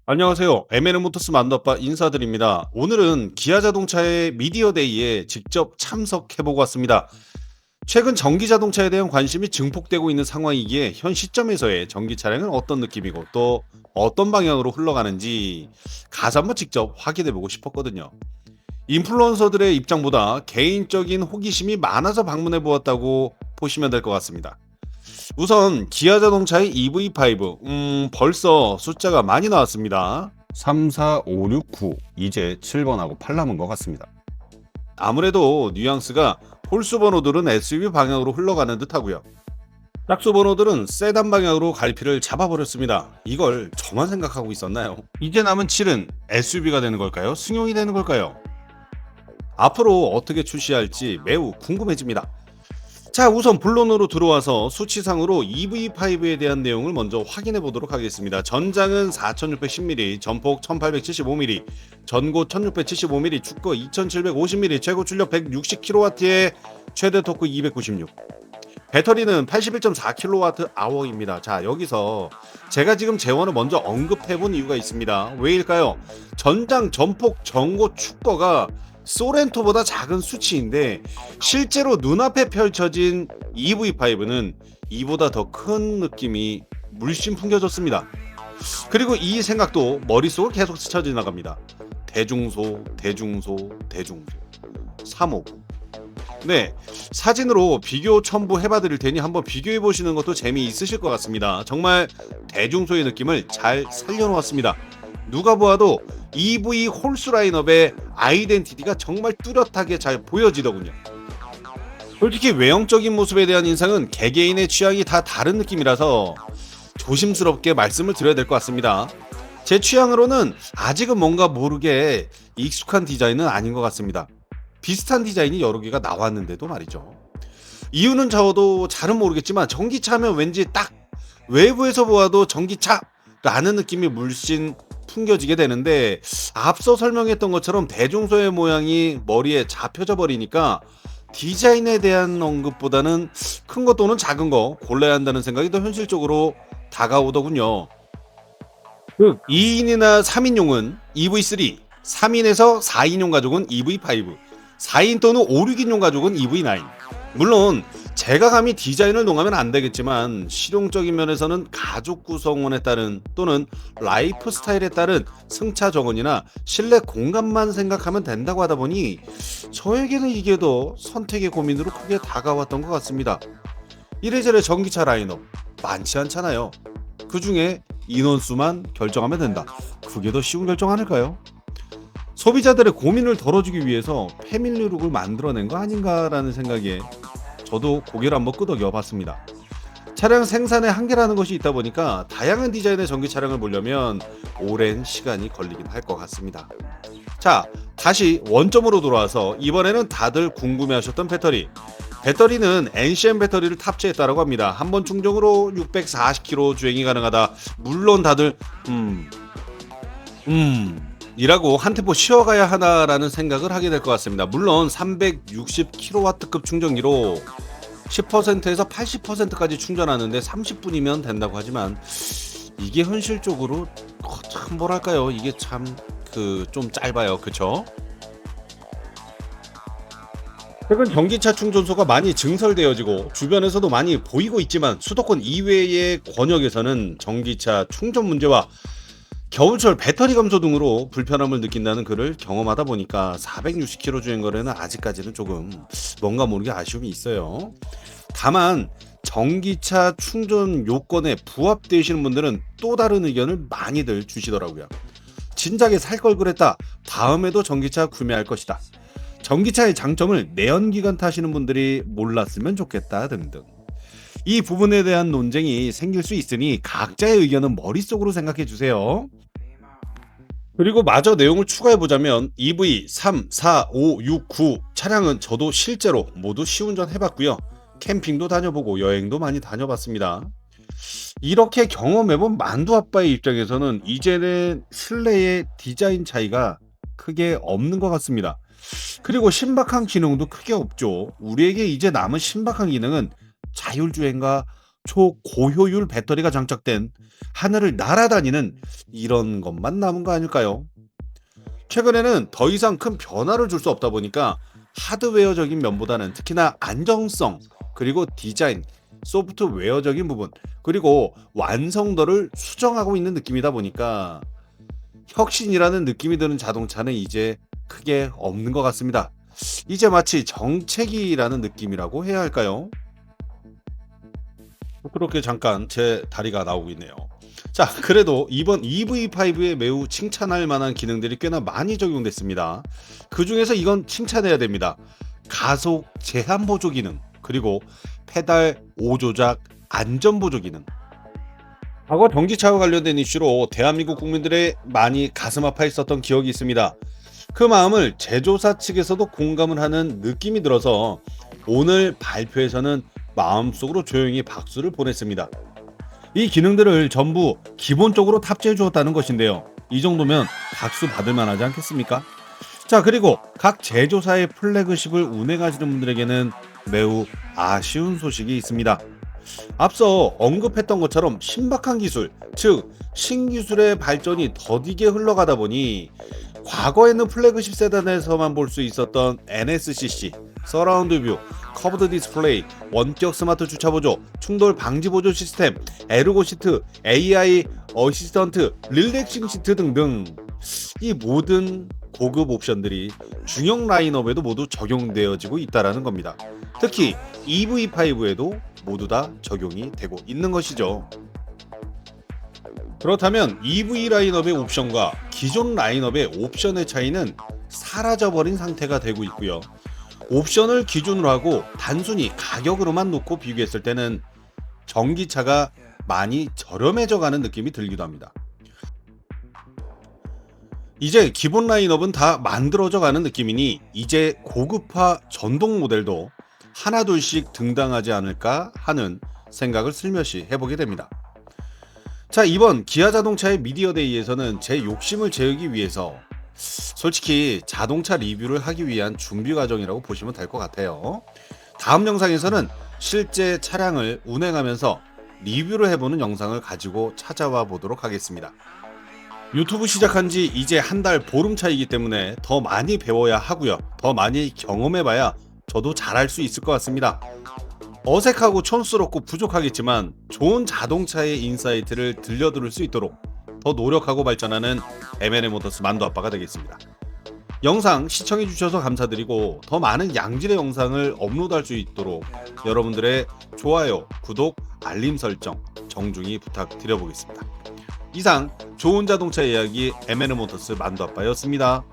안녕하세요. M&M 모터스 만두아빠 인사드립니다. 오늘은 기아 자동차의 미디어데이에 직접 참석해보고 왔습니다. 최근 전기 자동차에 대한 관심이 증폭되고 있는 상황이기에 현 시점에서의 전기 차량은 어떤 느낌이고 또 어떤 방향으로 흘러가는지 가서 한번 직접 확인해보고 싶었거든요. 인플루언서들의 입장보다 개인적인 호기심이 많아서 방문해보았다고 보시면 될 것 같습니다. 우선 기아 자동차의 EV5 벌써 숫자가 많이 나왔습니다. 3, 4, 5, 6, 9 이제 7번하고 8 남은 것 같습니다. 아무래도 뉘앙스가 홀수 번호들은 SUV 방향으로 흘러가는 듯하고요. 짝수 번호들은 세단 방향으로 갈피를 잡아버렸습니다. 이걸 저만 생각하고 있었나요? 이제 남은 7은 SUV가 되는 걸까요? 승용이 되는 걸까요? 앞으로 어떻게 출시할지 매우 궁금해집니다. 자, 우선 본론으로 들어와서 수치상으로 EV5에 대한 내용을 먼저 확인해 보도록 하겠습니다. 전장은 4610mm, 전폭 1875mm, 전고 1675mm, 축거 2750mm, 최고 출력 160kW에 최대 토크 296. 배터리는 81.4kWh입니다. 자, 여기서 제가 지금 재원을 먼저 언급해 본 이유가 있습니다. 왜일까요? 전장, 전폭, 전고, 축거가 소렌토보다 작은 수치인데 실제로 눈앞에 펼쳐진 EV5는 이보다 더 큰 느낌이 물씬 풍겨졌습니다. 그리고 이 생각도 머릿속을 계속 스쳐 지나갑니다. 대중소, 대중소, 대중소. 3호. 네, 사진으로 비교 첨부해 봐드릴 테니 한번 비교해 보시는 것도 재미있으실 것 같습니다. 정말 대중소의 느낌을 잘 살려놓았습니다. 누가 보아도 EV 홀수 라인업의 아이덴티티가 정말 뚜렷하게 잘 보여지더군요. 솔직히 외형적인 모습에 대한 인상은 개개인의 취향이 다 다른 느낌이라서 조심스럽게 말씀을 드려야 될 것 같습니다. 제 취향으로는 아직은 뭔가 모르게 익숙한 디자인은 아닌 것 같습니다. 비슷한 디자인이 여러 개가 나왔는데도 말이죠. 이유는 저도 잘은 모르겠지만 전기차면 왠지 딱 외부에서 보아도 전기차라는 느낌이 물씬 풍겨지게 되는데 앞서 설명했던 것처럼 대중소의 모양이 머리에 잡혀져 버리니까 디자인에 대한 언급보다는 큰 거 또는 작은 거 골라야 한다는 생각이 더 현실적으로 다가오더군요. 2인이나 3인용은 EV3, 3인에서 4인용 가족은 EV5, 4인 또는 5, 6인용 가족은 EV9. 물론 제가 감히 디자인을 농하면 안 되겠지만 실용적인 면에서는 가족 구성원에 따른 또는 라이프 스타일에 따른 승차 정원이나 실내 공간만 생각하면 된다고 하다 보니 저에게는 이게 더 선택의 고민으로 크게 다가왔던 것 같습니다. 이래저래 전기차 라인업 많지 않잖아요. 그 중에 인원수만 결정하면 된다. 그게 더 쉬운 결정 아닐까요? 소비자들의 고민을 덜어주기 위해서 패밀리룩을 만들어낸 거 아닌가라는 생각에 저도 고개를 한번 끄덕여 봤습니다. 차량 생산에 한계라는 것이 있다 보니까 다양한 디자인의 전기 차량을 보려면 오랜 시간이 걸리긴 할 것 같습니다. 자, 다시 원점으로 돌아와서 이번에는 다들 궁금해하셨던 배터리. 배터리는 NCM 배터리를 탑재했다고 합니다. 한 번 충전으로 640km 주행이 가능하다. 물론 다들 이라고 한 템포 쉬어가야 하나라는 생각을 하게 될 것 같습니다. 물론 360kW급 충전기로 10%에서 80%까지 충전하는데 30분이면 된다고 하지만 이게 현실적으로 참 뭐랄까요? 이게 참 좀 짧아요. 그쵸? 최근 전기차 충전소가 많이 증설되어지고 주변에서도 많이 보이고 있지만 수도권 이외의 권역에서는 전기차 충전 문제와 겨울철 배터리 감소 등으로 불편함을 느낀다는 글을 경험하다 보니까 460km 주행 거리는 아직까지는 조금 뭔가 모르게 아쉬움이 있어요. 다만 전기차 충전 요건에 부합되시는 분들은 또 다른 의견을 많이들 주시더라고요. 진작에 살 걸 그랬다. 다음에도 전기차 구매할 것이다. 전기차의 장점을 내연기관 타시는 분들이 몰랐으면 좋겠다 등등. 이 부분에 대한 논쟁이 생길 수 있으니 각자의 의견은 머릿속으로 생각해 주세요. 그리고 마저 내용을 추가해 보자면 EV 3, 4, 5, 6, 9 차량은 저도 실제로 모두 시운전 해봤고요. 캠핑도 다녀보고 여행도 많이 다녀봤습니다. 이렇게 경험해본 만두 아빠의 입장에서는 이제는 실내의 디자인 차이가 크게 없는 것 같습니다. 그리고 신박한 기능도 크게 없죠. 우리에게 이제 남은 신박한 기능은 자율주행과 초고효율 배터리가 장착된 하늘을 날아다니는 이런 것만 남은 거 아닐까요? 최근에는 더 이상 큰 변화를 줄 수 없다 보니까 하드웨어적인 면보다는 특히나 안정성, 그리고 디자인, 소프트웨어적인 부분, 그리고 완성도를 수정하고 있는 느낌이다 보니까 혁신이라는 느낌이 드는 자동차는 이제 크게 없는 것 같습니다. 이제 마치 정체기라는 느낌이라고 해야 할까요? 그렇게 잠깐 제 다리가 나오고 있네요. 자, 그래도 이번 EV5에 매우 칭찬할 만한 기능들이 꽤나 많이 적용됐습니다. 그 중에서 이건 칭찬해야 됩니다. 가속 제한 보조 기능, 그리고 페달 5조작 안전 보조 기능. 과거 전기차와 관련된 이슈로 대한민국 국민들의 많이 가슴 아파했었던 기억이 있습니다. 그 마음을 제조사 측에서도 공감을 하는 느낌이 들어서 오늘 발표에서는 마음속으로 조용히 박수를 보냈습니다. 이 기능들을 전부 기본적으로 탑재해 주었다는 것인데요. 이 정도면 박수 받을 만하지 않겠습니까? 자, 그리고 각 제조사의 플래그십을 운행하시는 분들에게는 매우 아쉬운 소식이 있습니다. 앞서 언급했던 것처럼 신박한 기술, 즉 신기술의 발전이 더디게 흘러가다 보니 과거에는 플래그십 세단에서만 볼 수 있었던 NSCC, 서라운드 뷰, 커브드 디스플레이, 원격 스마트 주차 보조, 충돌 방지 보조 시스템, 에르고 시트, AI 어시스턴트, 릴렉싱 시트 등등 이 모든 고급 옵션들이 중형 라인업에도 모두 적용되어지고 있다는 겁니다. 특히 EV5에도 모두 다 적용이 되고 있는 것이죠. 그렇다면 EV 라인업의 옵션과 기존 라인업의 옵션의 차이는 사라져버린 상태가 되고 있고요. 옵션을 기준으로 하고 단순히 가격으로만 놓고 비교했을 때는 전기차가 많이 저렴해져 가는 느낌이 들기도 합니다. 이제 기본 라인업은 다 만들어져 가는 느낌이니 이제 고급화 전동 모델도 하나둘씩 등장하지 않을까 하는 생각을 슬며시 해보게 됩니다. 자, 이번 기아 자동차의 미디어데이에서는 제 욕심을 재우기 위해서 솔직히 자동차 리뷰를 하기 위한 준비 과정이라고 보시면 될 것 같아요. 다음 영상에서는 실제 차량을 운행하면서 리뷰를 해보는 영상을 가지고 찾아와 보도록 하겠습니다. 유튜브 시작한 지 이제 한 달 보름 차이기 때문에 더 많이 배워야 하고요. 더 많이 경험해봐야 저도 잘할 수 있을 것 같습니다. 어색하고 촌스럽고 부족하겠지만 좋은 자동차의 인사이트를 들려드릴 수 있도록 더 노력하고 발전하는 M&M 모터스 만두 아빠가 되겠습니다. 영상 시청해주셔서 감사드리고 더 많은 양질의 영상을 업로드할 수 있도록 여러분들의 좋아요, 구독, 알림 설정 정중히 부탁드려보겠습니다. 이상 좋은 자동차 이야기 M&M 모터스 만두 아빠였습니다.